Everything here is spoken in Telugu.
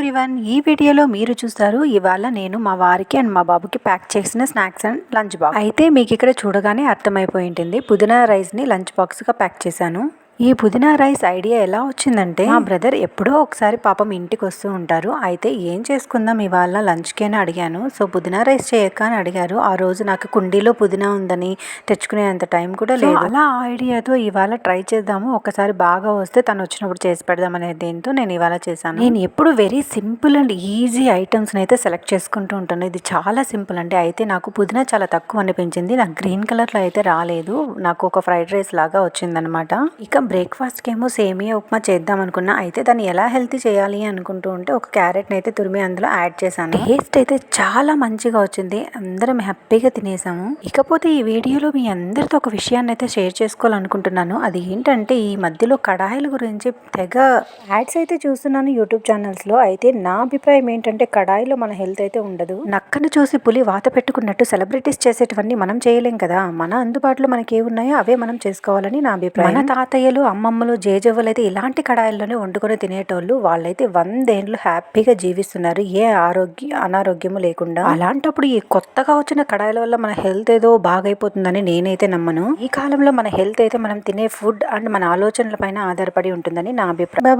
ఎవ్రీవన్, ఈ వీడియోలో మీరు చూస్తారు ఇవాళ నేను మా వారికి అండ్ మా బాబుకి ప్యాక్ చేసిన స్నాక్స్ అండ్ లంచ్ బాక్స్. అయితే మీకు ఇక్కడ చూడగానే అర్థమైపోయి ఉంటుంది, పుదీనా రైస్ని లంచ్ బాక్స్గా ప్యాక్ చేశాను. ఈ పుదీనా రైస్ ఐడియా ఎలా వచ్చిందంటే, మా బ్రదర్ ఎప్పుడో ఒకసారి పాపం ఇంటికి వస్తూ ఉంటారు. అయితే ఏం చేసుకుందాం ఇవాళ లంచ్కి అని అడిగాను. సో పుదీనా రైస్ చేయక అని అడిగారు. ఆ రోజు నాకు కుండీలో పుదీనా ఉందని తెచ్చుకునేంత టైం కూడా లేదు. అలా ఐడియాతో ఇవాళ ట్రై చేద్దాము, ఒకసారి బాగా వస్తే తను వచ్చినప్పుడు చేసి పెడదాం అనే దేంతో నేను ఇవాళ చేశాను. నేను ఎప్పుడు వెరీ సింపుల్ అండ్ ఈజీ ఐటమ్స్ని అయితే సెలెక్ట్ చేసుకుంటూ ఉంటాను. ఇది చాలా సింపుల్ అండి. అయితే నాకు పుదీనా చాలా తక్కువ అనిపించింది. నాకు గ్రీన్ కలర్లో అయితే రాలేదు, నాకు ఒక ఫ్రైడ్ రైస్ లాగా వచ్చిందనమాట. ఇక బ్రేక్ఫాస్ట్కి ఏమో సేమియా ఉప్మా చేద్దాం అనుకున్నా. అయితే దాన్ని ఎలా హెల్తీ చేయాలి అనుకుంటూ ఉంటే ఒక క్యారెట్ని అయితే తురిమి అందులో యాడ్ చేశాను. టేస్ట్ అయితే చాలా మంచిగా వచ్చింది, అందరం హ్యాపీగా తినేసాము. ఇకపోతే ఈ వీడియోలో మీ అందరితో ఒక విషయాన్ని అయితే షేర్ చేసుకోవాలనుకుంటున్నాను. అది ఏంటంటే, ఈ మధ్యలో కడాయిల గురించి తెగ యాడ్స్ అయితే చూస్తున్నాను యూట్యూబ్ ఛానల్స్లో. అయితే నా అభిప్రాయం ఏంటంటే, కడాయిలో మన హెల్త్ అయితే ఉండదు. నక్కను చూసి పులి వాత పెట్టుకున్నట్టు సెలబ్రిటీస్ చేసేటివన్నీ మనం చేయలేం కదా. మన అందుబాటులో మనకి ఏ ఉన్నాయో అవే మనం చేసుకోవాలని నా అభిప్రాయం. మన తాతయ్యలు అమ్మమ్మలు జేజవ్వలు అయితే ఇలాంటి కడాయిల్లోనే వండుకొని తినేటోళ్ళు. వాళ్ళైతే 100 ఏళ్ళు హ్యాపీగా జీవిస్తున్నారు, ఏ అనారోగ్యము లేకుండా. అలాంటప్పుడు ఈ కొత్తగా వచ్చిన కడాయిల వల్ల మన హెల్త్ ఏదో బాగైపోతుందని నేనైతే నమ్మను. ఈ కాలంలో మన హెల్త్ అయితే మనం తినే ఫుడ్ అండ్ మన ఆలోచనల పైన ఆధారపడి ఉంటుందని నా అభిప్రాయం. బాయ్.